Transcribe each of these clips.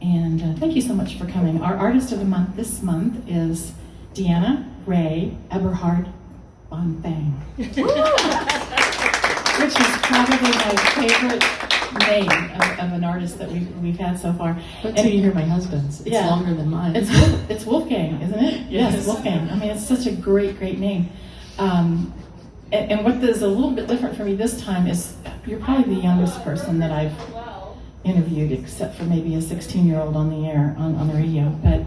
And thank you so much for coming. Our artist of the month this month is Deanna Ray Eberhart on Bang. Which is probably my favorite name of an artist that we've had so far. But till you hear my husband's, it's longer than mine. It's Wolfgang, isn't it? Yes, Wolfgang. I mean, it's such a great name. And what is a little bit different for me this time is you're probably the youngest person that I've interviewed, except for maybe a 16-year-old on the air, on the radio. But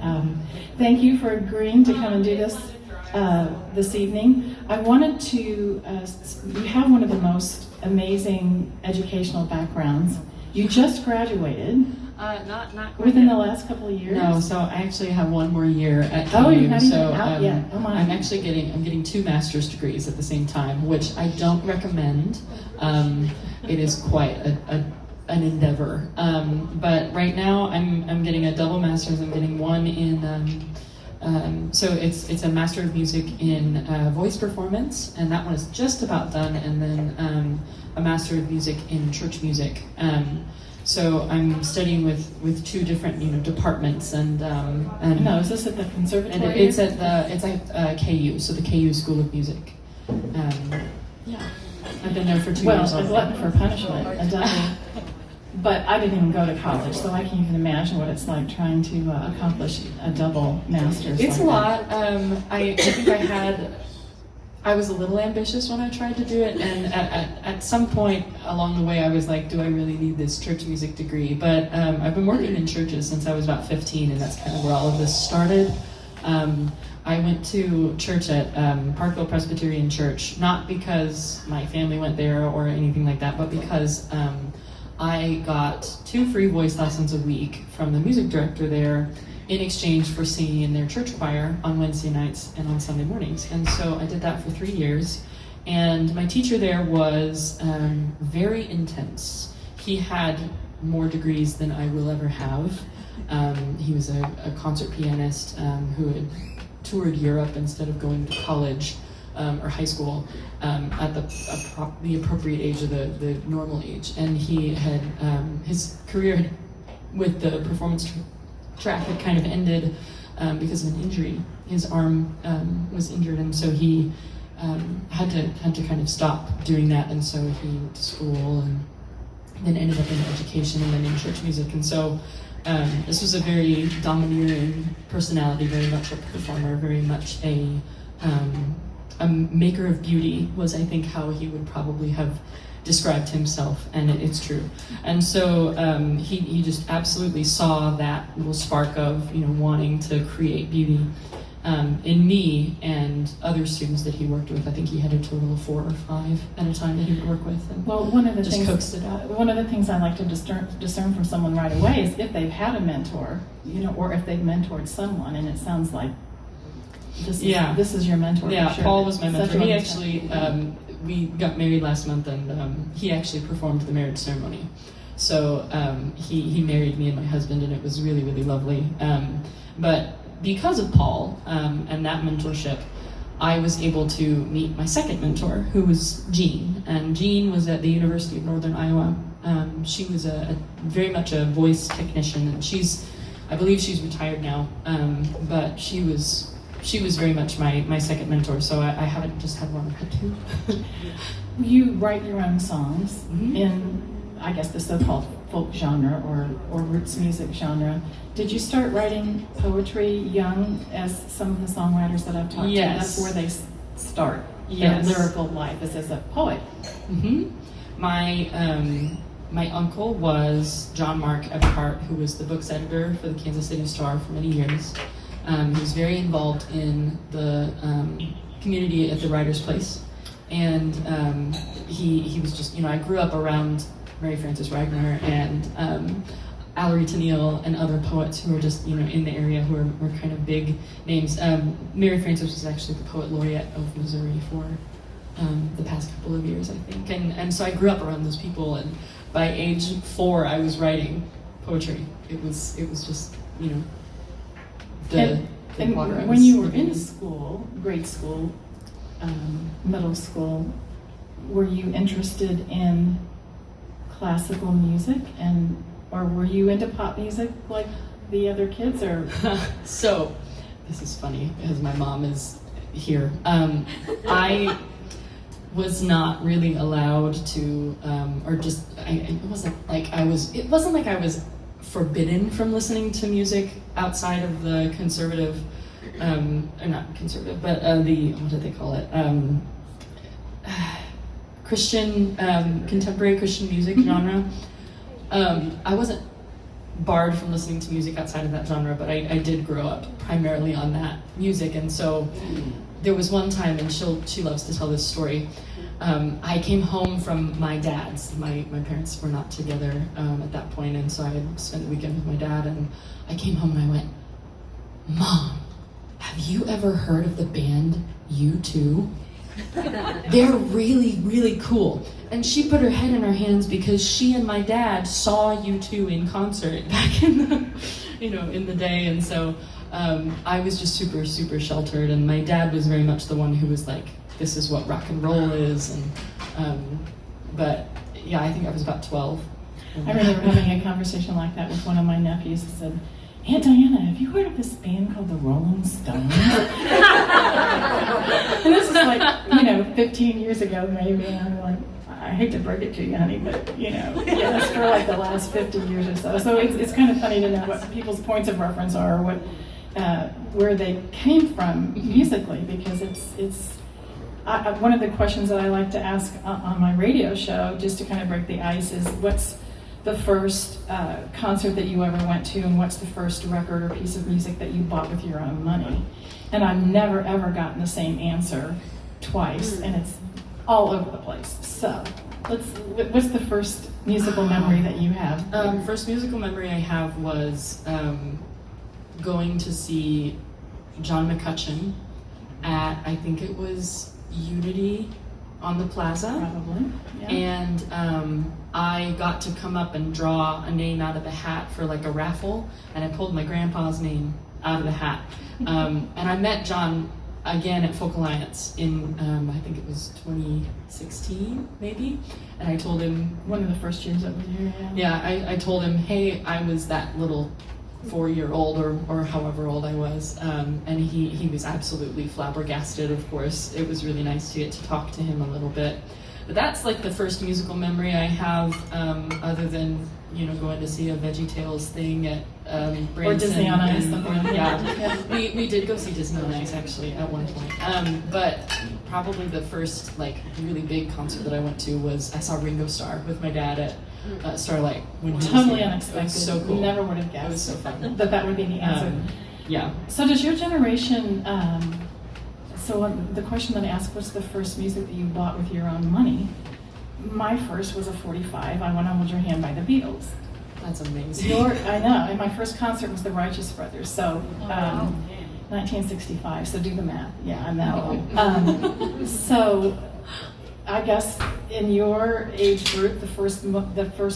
thank you for agreeing to come and do this evening. I wanted to, you have one of the most amazing educational backgrounds. You just graduated. Not within the last couple of years. No, so I actually have one more year at KU. Oh, you're not even out yet. Oh my. I'm actually getting 2 master's degrees at the same time, which I don't recommend. It is quite an endeavor. But right now I'm getting a double master's. I'm getting one in so it's a Master of Music in voice performance, and that one is just about done, and then a Master of Music in church music. So I'm studying with 2 different departments, and no, is this at the conservatory? And it's at KU, so the KU School of Music. Yeah, I've been there for 2 years. Well, a glutton for punishment, a double. But I didn't even go to college, so I can't even imagine what it's like trying to accomplish a double master's. It's a lot. I think I was a little ambitious when I tried to do it, and at some point along the way I was like, do I really need this church music degree? But I've been working in churches since I was about 15, and that's kind of where all of this started. I went to church at Parkville Presbyterian Church, not because my family went there or anything like that, but because I got 2 free voice lessons a week from the music director there in exchange for singing in their church choir on Wednesday nights and on Sunday mornings. And so I did that for 3 years. And my teacher there was very intense. He had more degrees than I will ever have. He was a concert pianist who had toured Europe instead of going to college or high school at the appropriate age of the normal age. And he had, his career with the performance track had kind of ended because of an injury. His arm was injured, and so he had to kind of stop doing that. And so he went to school and then ended up in education and then in church music. And so this was a very domineering personality, very much a performer, very much a maker of beauty was, I think, how he would probably have described himself, and it's true. And so he just absolutely saw that little spark of wanting to create beauty in me and other students that he worked with. I think he had a total of 4 or 5 at a time that he would work with, and one of the just things, coaxed it out. One of the things I like to discern from someone right away is if they've had a mentor, or if they've mentored someone, and it sounds like this is your mentor. Yeah, for sure. Paul was my mentor. He actually, we got married last month, and he actually performed the marriage ceremony. So he married me and my husband, and it was really, really lovely. But because of Paul and that mentorship, I was able to meet my second mentor, who was Jean. And Jean was at the University of Northern Iowa. She was very much a voice technician, and I believe she's retired now, but she was very much my second mentor, so I haven't just had one, I had 2. You write your own songs in, I guess, the so-called folk genre or roots music genre. Did you start writing poetry young, as some of the songwriters that I've talked to? That's where they start their lyrical life, is as a poet. Mm-hmm. My uncle was John Mark Eberhart, who was the books editor for the Kansas City Star for many years. He was very involved in the community at the Writer's Place, and he was just, I grew up around Mary Frances Wagner and Allery Tennille and other poets who were just, in the area who were kind of big names. Mary Frances was actually the poet laureate of Missouri for the past couple of years, I think, and so I grew up around those people, and by age 4 I was writing poetry. It was just, And when you were in school, grade school, middle school, were you interested in classical music, or were you into pop music like the other kids, or? So, this is funny because my mom is here. I was not really allowed to, it wasn't like I was forbidden from listening to music outside of the conservative, or not conservative, but what do they call it? Christian, contemporary Christian music genre. I wasn't barred from listening to music outside of that genre, but I did grow up primarily on that music, and so there was one time, and she loves to tell this story. I came home from my dad's. My parents were not together at that point, and so I had spent the weekend with my dad, and I came home and I went, "Mom, have you ever heard of the band U2? They're really, really cool." And she put her head in her hands because she and my dad saw U2 in concert back in the day, and so I was just super, super sheltered, and my dad was very much the one who was like, "This is what rock and roll is," and but yeah, I think I was about 12. I remember having a conversation like that with one of my nephews. He said, "Aunt Diana, have you heard of this band called the Rolling Stones?" And this is like, 15 years ago maybe, and I'm like, "I hate to break it to you, honey, but that's for like the last 50 years or so." So it's kind of funny to know what people's points of reference are, or where they came from musically, because it's one of the questions that I like to ask on my radio show, just to kind of break the ice, is what's the first concert that you ever went to, and what's the first record or piece of music that you bought with your own money? And I've never ever gotten the same answer twice, and it's all over the place. So what's the first musical memory that you have? First musical memory I have was going to see John McCutcheon at, I think it was Unity on the Plaza. Probably, yeah. And I got to come up and draw a name out of the hat for like a raffle, and I pulled my grandpa's name out of the hat. And I met John again at Folk Alliance in, I think it was 2016, maybe, and I told him... One of the first years that was here, yeah. Yeah, I told him, "Hey, I was that little 4-year-old or however old I was," and he was absolutely flabbergasted, of course. It was really nice to get to talk to him a little bit. But that's like the first musical memory I have, other than, going to see a VeggieTales thing at Branson. Or Disney on Ice. Yeah, we did go see Disney on Ice actually at one point. But probably the first like really big concert that I went to was I saw Ringo Starr with my dad at Starlight when he was totally here. unexpected. It was so cool. Never would have guessed. It was so fun. that would be the answer. Yeah. So does your generation? So the question that I asked, what's the first music that you bought with your own money? My first was a 45. I Want to Hold Your Hand by the Beatles. That's amazing. I know. And my first concert was the Righteous Brothers. So 1965. So do the math. Yeah, I'm that old. So I guess in your age group, the first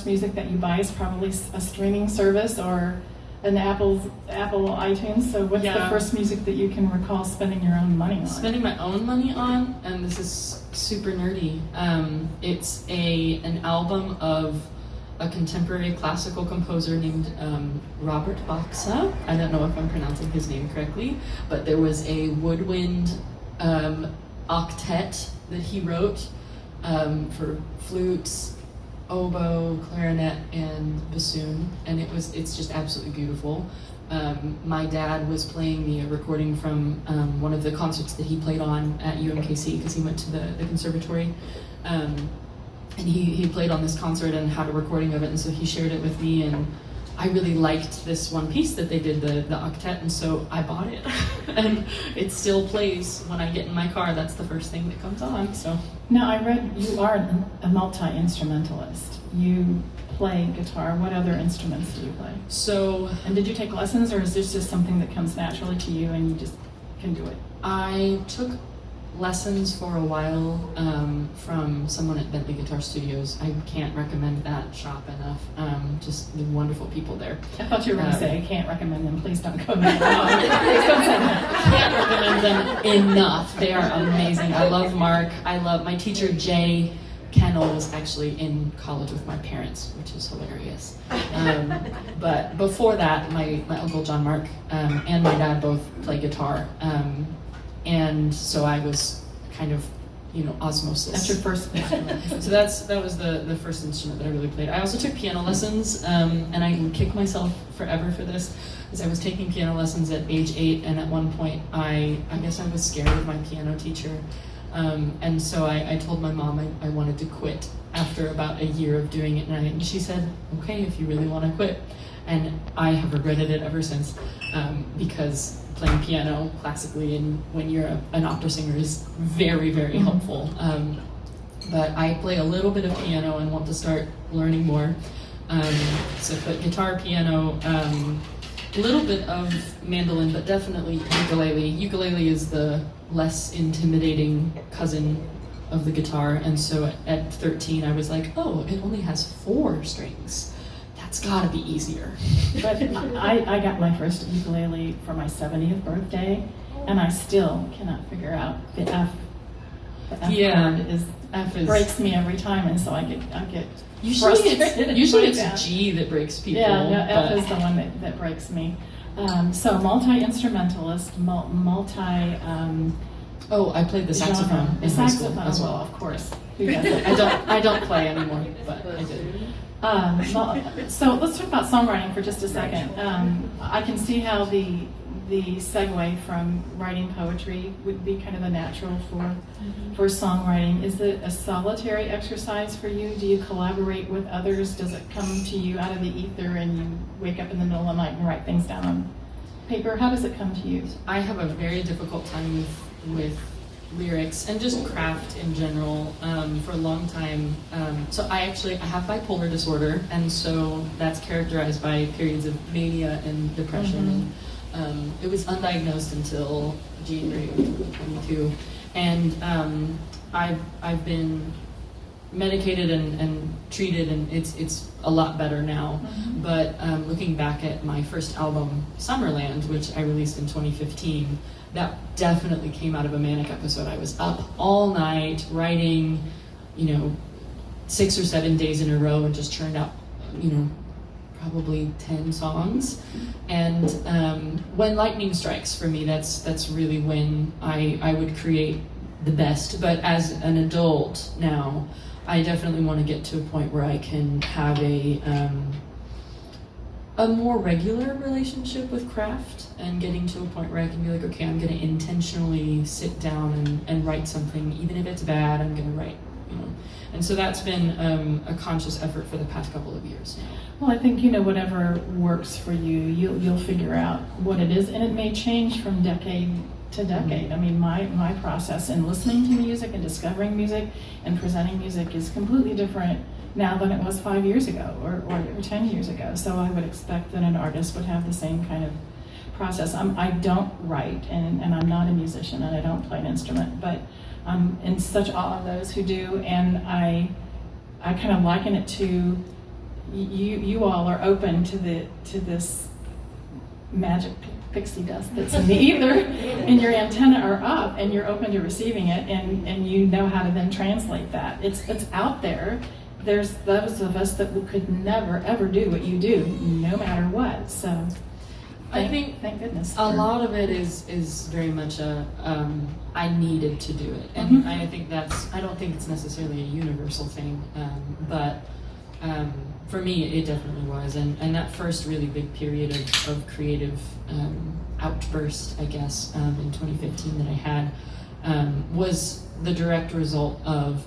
music that you buy is probably a streaming service or an Apple iTunes. So what's the first music that you can recall spending your own money on? Spending my own money on, and this is super nerdy. It's an album of a contemporary classical composer named Robert Baxa. I don't know if I'm pronouncing his name correctly, but there was a woodwind octet that he wrote for flutes, oboe, clarinet, and bassoon, and it's just absolutely beautiful. My dad was playing me a recording from one of the concerts that he played on at UMKC because he went to the conservatory, and he played on this concert and had a recording of it, and so he shared it with me, and I really liked this one piece that they did, the octet, and so I bought it. And it still plays when I get in my car. That's the first thing that comes on. So now I read you are a multi-instrumentalist. You play guitar. What other instruments do you play? And did you take lessons, or is this just something that comes naturally to you and you just can do it? I took lessons for a while from someone at Bentley Guitar Studios. I can't recommend that shop enough. Just the wonderful people there. I thought you were going to say, I can't recommend them. Please don't go there. Please don't say that. I can't recommend them enough. They are amazing. I love Mark. I love my teacher, Jay, Kendall was actually in college with my parents, which is hilarious. But before that, my Uncle John Mark and my dad both play guitar. And so I was kind of, osmosis. That's your first instrument. So that was the first instrument that I really played. I also took piano lessons, and I would kick myself forever for this, because I was taking piano lessons at age 8, and at one point I guess I was scared of my piano teacher. And so I told my mom I wanted to quit after about a year of doing it, and she said, okay, if you really want to quit. And I have regretted it ever since, because playing piano classically and when you're an opera singer is very, very helpful. But I play a little bit of piano and want to start learning more. But guitar, piano, a little bit of mandolin, but definitely ukulele. Ukulele is the less intimidating cousin of the guitar, and so at 13 I was like, oh, it only has 4 strings. That's gotta be easier. But I got my first ukulele for my 70th birthday, and I still cannot figure out the F. The F chord breaks me every time, and so I get frustrated. Usually it's G that breaks people. Yeah, no, F is the one that breaks me. So multi-instrumentalist, oh, I played the saxophone in high school as well. Of course. Who doesn't? I don't play anymore, but I did. So let's talk about songwriting for just a second. I can see how the segue from writing poetry would be kind of a natural for songwriting. Is it a solitary exercise for you? Do you collaborate with others? Does it come to you out of the ether and you wake up in the middle of the night and write things down on paper? How does it come to you? I have a very difficult time with lyrics and just craft in general for a long time. So I have bipolar disorder, and so that's characterized by periods of mania and depression. And it was undiagnosed until January of 2022, and I've been medicated and treated, and it's a lot better now. But looking back at my first album, Summerland, which I released in 2015, that definitely came out of a manic episode. I was up all night writing, 6 or 7 days in a row, and just churned out, probably 10 songs. And when lightning strikes for me, that's really when I would create the best. But as an adult now, I definitely want to get to a point where I can have a more regular relationship with craft, and getting to a point where I can be like, okay, I'm going to intentionally sit down and write something, even if it's bad, I'm going to write, And so that's been a conscious effort for the past couple of years now. Well, I think, whatever works for you, you'll figure out what it is, and it may change from decade to decade. I mean, my process in listening to music and discovering music and presenting music is completely different now than it was 5 years ago or 10 years ago. So I would expect that an artist would have the same kind of process. I don't write, and I'm not a musician, and I don't play an instrument, but I'm in such awe of those who do, and I kind of liken it to you all are open to this magic pixie dust that's in the ether, and your antenna are up, and you're open to receiving it, and you know how to then translate that. It's out there. There's those of us that could never ever do what you do, no matter what. So thank goodness. A lot of it is very much I needed to do it, and I don't think it's necessarily a universal thing, but for me it definitely was, and that first really big period of creative outburst, I guess, in 2015 that I had was the direct result of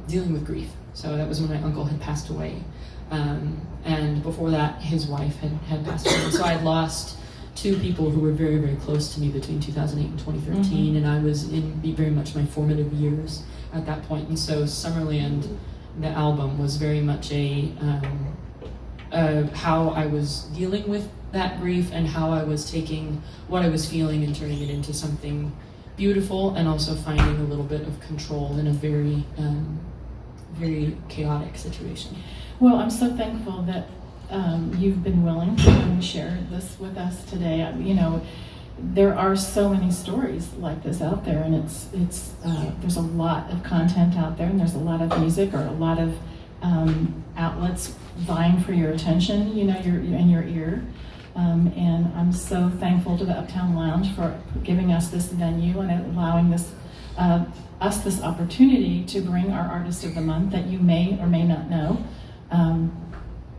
dealing with grief. So that was when my uncle had passed away, and before that his wife had passed away. So I had lost 2 people who were very, very close to me between 2008 and 2013, and I was in very much my formative years at that point. And so Summerland, the album, was very much how I was dealing with that grief, and how I was taking what I was feeling and turning it into something beautiful, and also finding a little bit of control in a very, very chaotic situation. Well, I'm so thankful that you've been willing to share this with us today. there are so many stories like this out there, and it's there's a lot of content out there, and there's a lot of music or a lot of outlets vying for your attention, you know, your ear. And I'm so thankful to the Uptown Lounge for giving us this venue and allowing us this opportunity to bring our artist of the month that you may or may not know,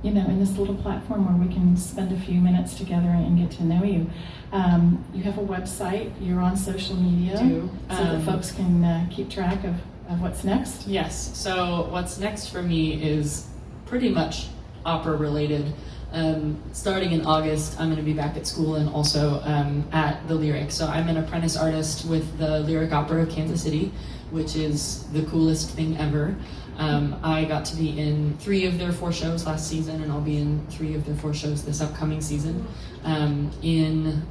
you know, in this little platform where we can spend a few minutes together and get to know you. You have a website, you're on social media, so that folks can keep track of what's next. Yes, so what's next for me is pretty much opera related. Starting in August, I'm going to be back at school and also at the Lyric. So I'm an apprentice artist with the Lyric Opera of Kansas City, which is the coolest thing ever. I got to be in 3 of their 4 shows last season, and I'll be in 3 of their 4 shows this upcoming season. In,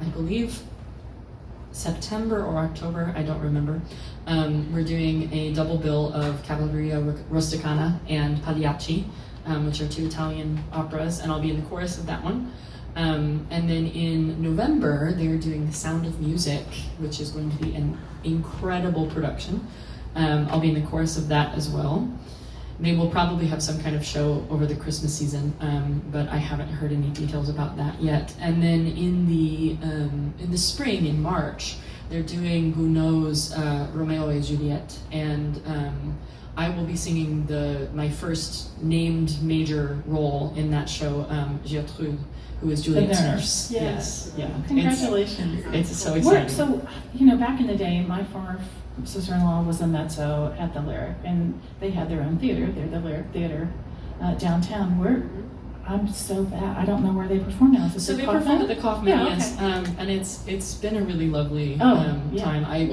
I believe, September or October, I don't remember. We're doing a double bill of Cavalleria Rusticana and Pagliacci, which are 2 Italian operas, and I'll be in the chorus of that one. And then in November, they're doing The Sound of Music, which is going to be an incredible production. I'll be in the chorus of that as well. They will probably have some kind of show over the Christmas season, but I haven't heard any details about that yet. And then in the spring, in March, they're doing Gounod's Romeo et Juliet, and I will be singing my first named major role in that show, Gertrude, who is Juliet's nurse. Yes. Yeah. Congratulations. It's so exciting. So, you know, back in the day, my former sister-in-law was a mezzo at the Lyric, and they had their own theater. They're the Lyric Theater downtown. I'm so bad. I don't know where they perform now. So they performed at the Kaufman, yeah, yes, okay. And it's been a really lovely yeah. time. I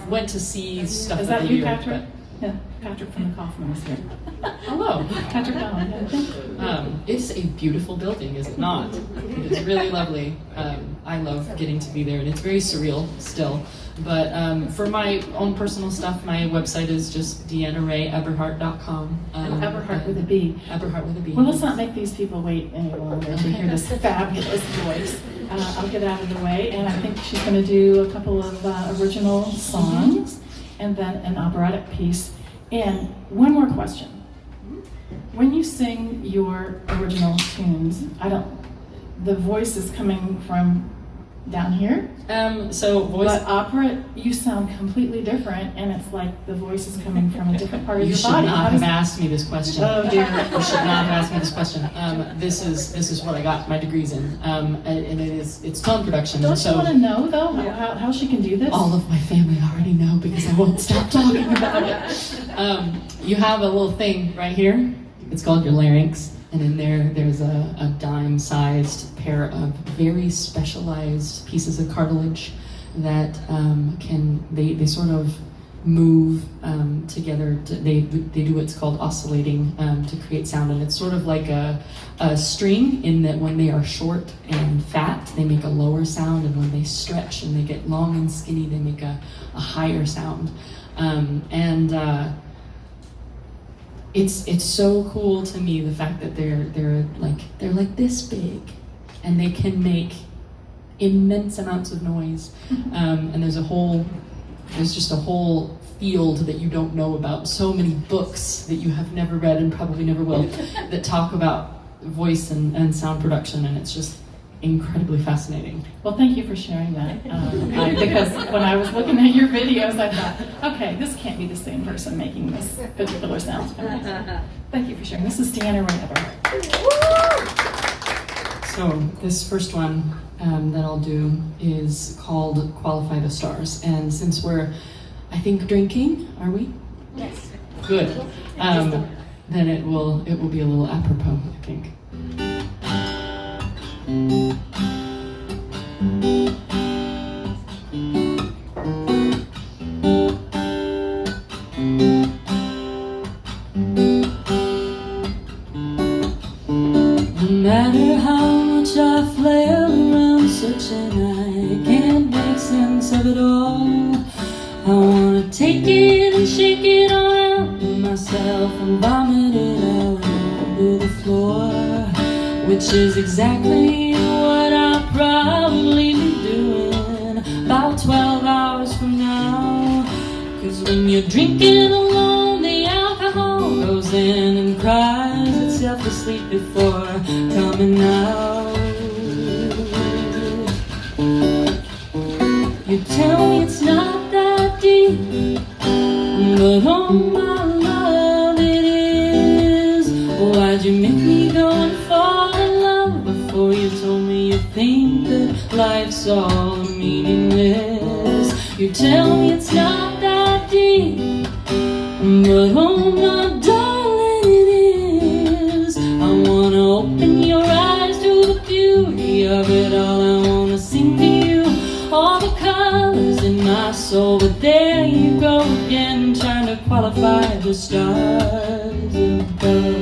went to see stuff. Is at that the you, Lyric, Patrick? Yeah, Patrick from the Kaufman is here. Hello. Patrick Allen. It's a beautiful building, is it not? It's really lovely. I love getting to be there, and it's very surreal still. But for my own personal stuff, my website is just DeannaRayEberhart.com. Eberhart with a B. Eberhart with a B. Well, let's not make these people wait any longer to hear this fabulous voice. I'll get out of the way, and I think she's going to do a couple of original songs, and then an operatic piece. And one more question. When you sing your original tunes, the voice is coming from down here? So voice. But opera, you sound completely different, and it's like the voice is coming from a different part of your body. You should not have asked me this question. Oh dear. You should not have asked me this question. This is what I got my degrees in, and it's tone production. Don't so you want to know though how she can do this? all of my family already know because I won't stop talking about it. You have a little thing right here. It's called your larynx. And in there's a dime-sized pair of very specialized pieces of cartilage that they sort of move together. They do what's called oscillating to create sound, and it's sort of like a string in that when they are short and fat, they make a lower sound, and when they stretch and they get long and skinny, they make a higher sound. It's so cool to me, the fact that they're like this big, and they can make immense amounts of noise. And there's just a whole field that you don't know about. So many books that you have never read and probably never will that talk about voice and sound production, and it's just incredibly fascinating. Well, thank you for sharing that. Because when I was looking at your videos, I thought, okay, this can't be the same person making this particular sound. Thank you for sharing. This is Deanna Ray Eberhart. So this first one that I'll do is called Qualify the Stars. And since we're, I think, drinking, are we? Yes. Good. Then it will be a little apropos, I think. No matter how much I flail around searching, I can't make sense of it all. I wanna take it and shake it all out of myself and vomit it out onto the floor, which is exactly what I'll probably be doing. you're drinking alone, the alcohol goes in and cries itself to sleep before coming out. You tell me it's not that deep, but oh my love, it is. Why'd you make me go and fall in love before you told me you think that life's all meaningless? You tell me it's not that deep, but oh my darling, it is. I wanna open your eyes to the beauty of it all. I wanna sing to you all the colors in my soul. But there you go again, trying to qualify the stars above.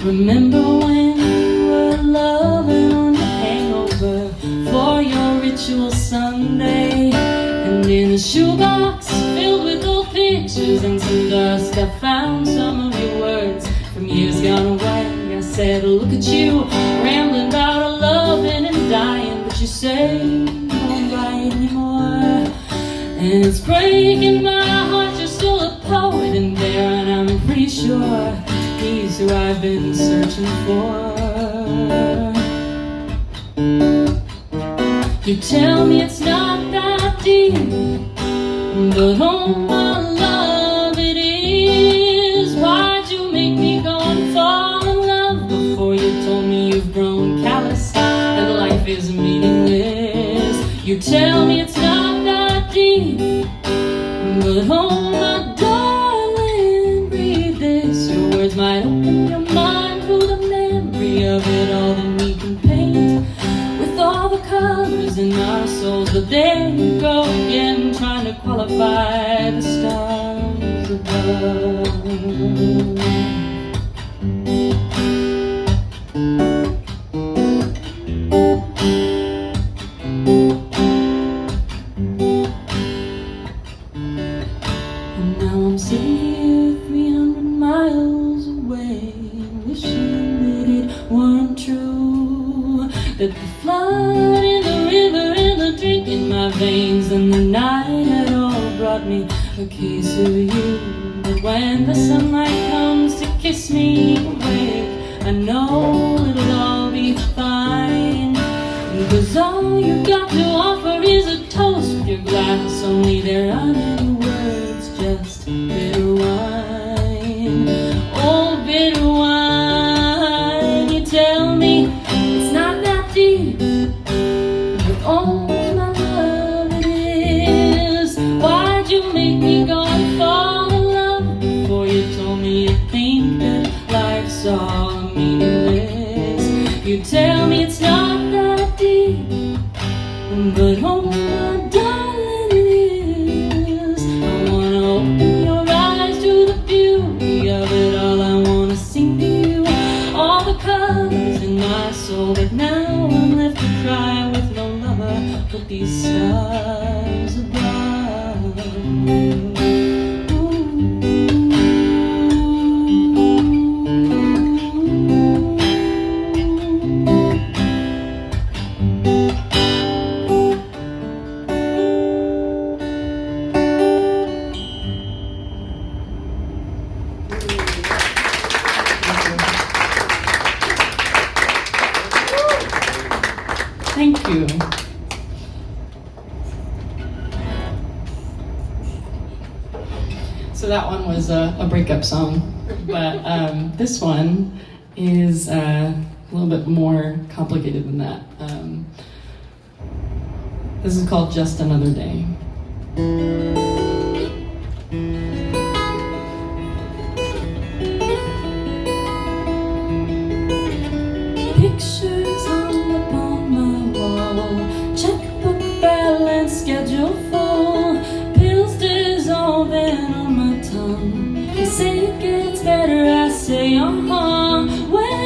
Remember when we were loving on the hangover for your ritual Sunday? And in a shoebox filled with old pictures and some dust, I found some of your words from years gone away. I said, look at you, rambling about our loving and dying, but you say you don't write anymore. And it's breaking my heart, you're still a poet in there, and I'm pretty sure he's who I've been searching for. You tell me it's not that deep, but oh my love, it is. Why'd you make me go and fall in love before you told me you've grown callous and life is meaningless? You tell me it's not that deep, but oh my darling, read this. Your words might open your mind to the memory of it all, that we can paint with all the colors in our souls. But there you go again, trying to qualify the stars above. And now I'm sitting here 300 miles away, wishing that it weren't true, that the flood in the river and the drink in my veins and the night had all brought me a case of you. But when the sunlight comes to kiss me awake, I know it'll all be fine, because all you got to offer is a toast with your glass. Only there aren't any words, just bitter wine. Oh, bitter wine. You tell me it's not that deep, but oh my love, it is. Why'd you make me go and fall in love before you told me you think that life's all meaningless? You tell me it's not that deep, but oh my darling, it is. I wanna open your eyes to the beauty of it all. I wanna sing to you all the colors in my soul. But now I'm left to cry with no lover but these stars above. Thank you. So that one was a breakup song, but this one is a little bit more complicated than that. This is called Just Another Day. Pictures hung upon my wall, checkbook balance schedule full, pills dissolving on my tongue. You say it gets better, I say uh-huh. When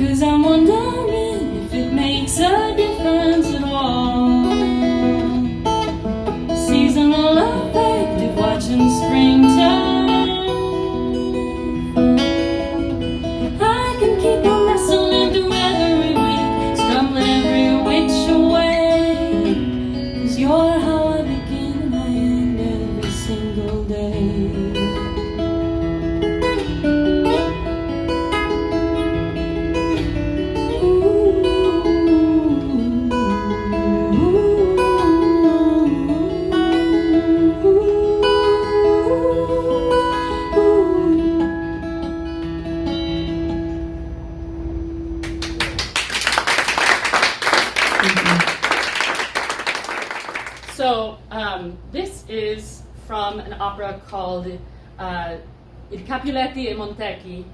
'cause I'm wondering if it makes a difference at all. Seasonal affective, watching springtime. I can keep on wrestling through every week, stumbling every which way, 'cause you're how I begin and I end every single day. So this is from an opera called Il Capuleti e Montecchi,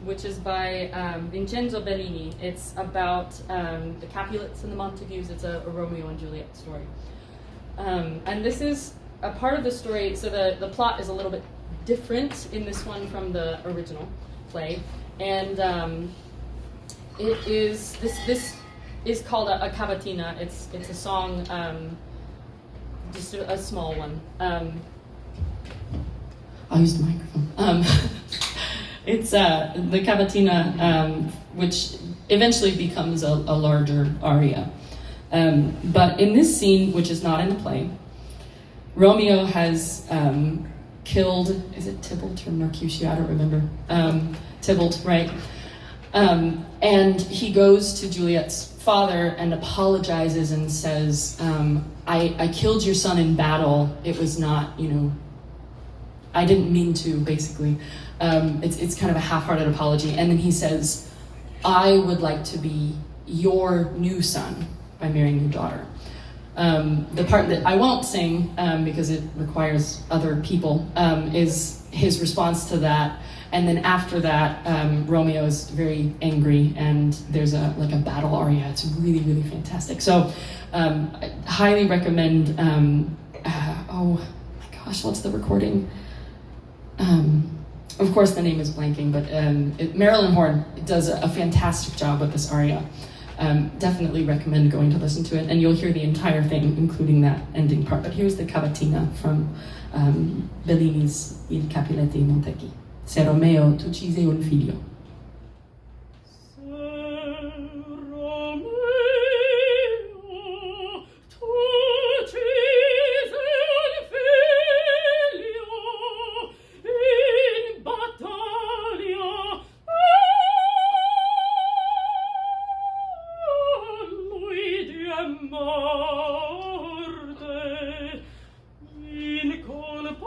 which is by Vincenzo Bellini. It's about the Capulets and the Montagues. It's a Romeo and Juliet story. And this is a part of the story, so the plot is a little bit different in this one from the original play. And it is, this is called a cavatina. It's a song, just a small one. I'll use the microphone. It's the cavatina, which eventually becomes a larger aria. But in this scene, which is not in the play, Romeo has killed, is it Tybalt or Mercutio? I don't remember. Tybalt, right? And he goes to Juliet's father and apologizes and says, I killed your son in battle. It was not, I didn't mean to, basically. It's kind of a half-hearted apology. And then he says, I would like to be your new son by marrying your daughter. The part that I won't sing, because it requires other people, is his response to that. And then after that, Romeo is very angry, and there's a battle aria. It's really, really fantastic. So I highly recommend, oh my gosh, what's the recording? Of course, the name is blanking, but Marilyn Horne does a fantastic job with this aria. Definitely recommend going to listen to it, and you'll hear the entire thing, including that ending part. But here's the cavatina from Bellini's Il Capuleti e Montecchi. Se Romeo t'uccise un figlio. Morte in colpa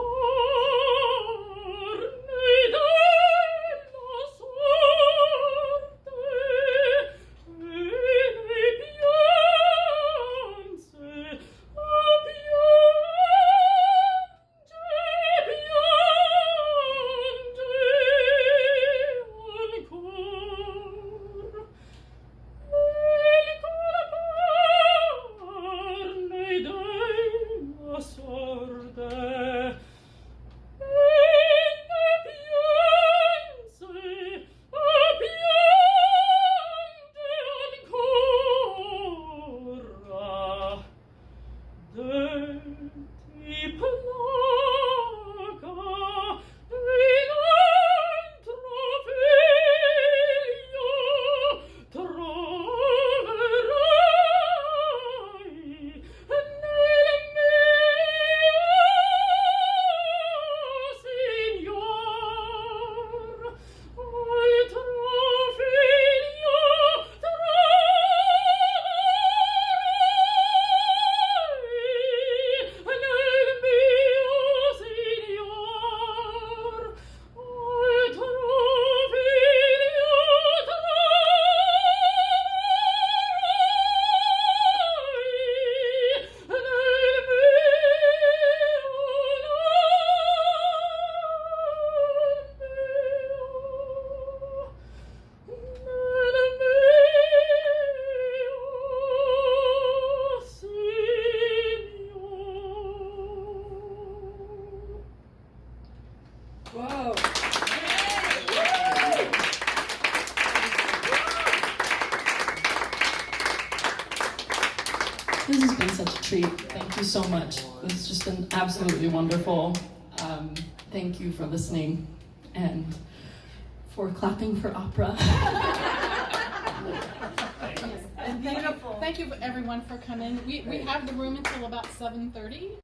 This has been such a treat. Thank you so much. This has just been absolutely wonderful. Thank you for listening and for clapping for opera. And thank you everyone for coming. We have the room until about 7:30.